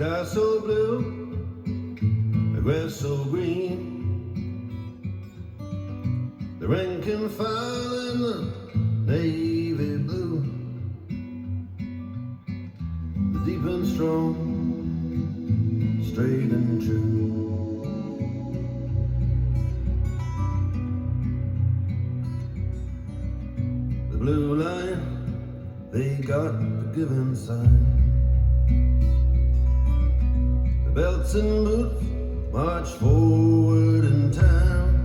sky so blue, the grass so green, the rank and file in the navy blue, the deep and strong, straight and true. The blue line, they got the given sign. The belts and boots march forward in time.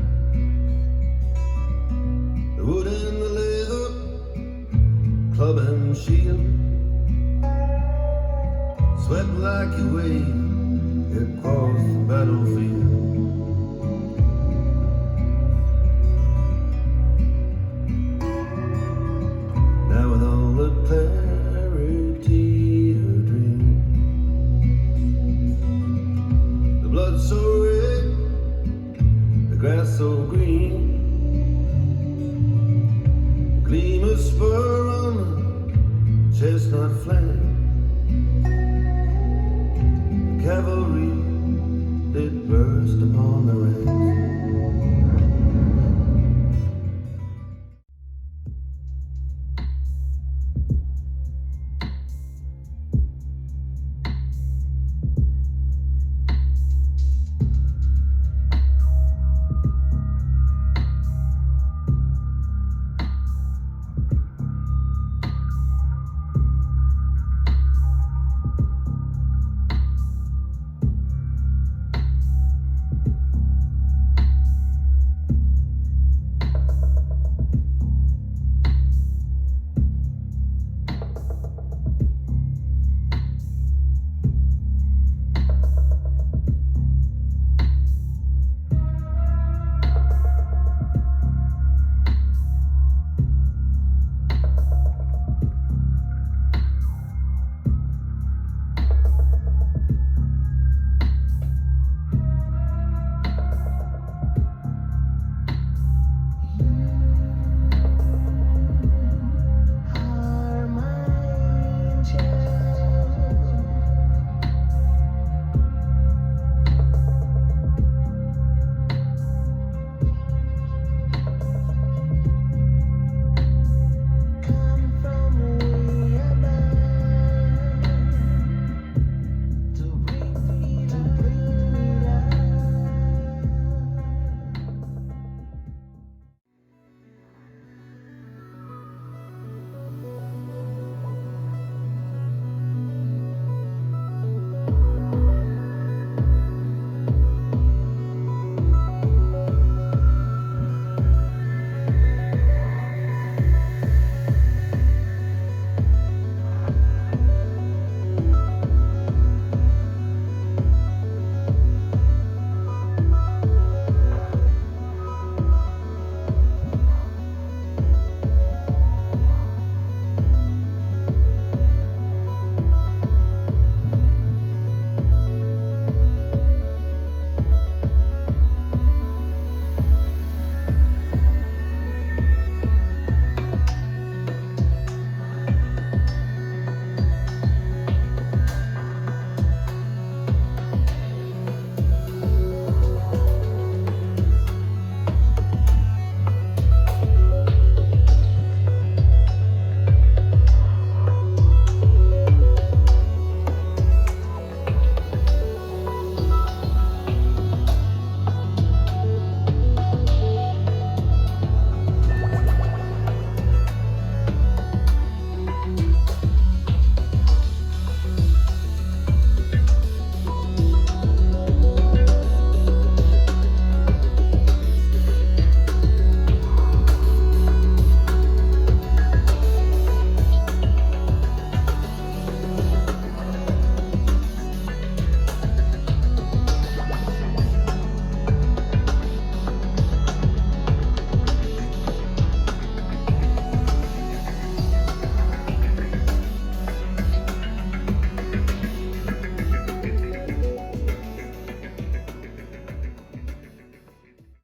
The wood and the leather, club and shield, swept like a wave across the battlefield. Now with all the clarity of dreams, the blood so red, the grass so green, the gleam of spur on the chestnut flank, the cavalry did burst upon the ranks.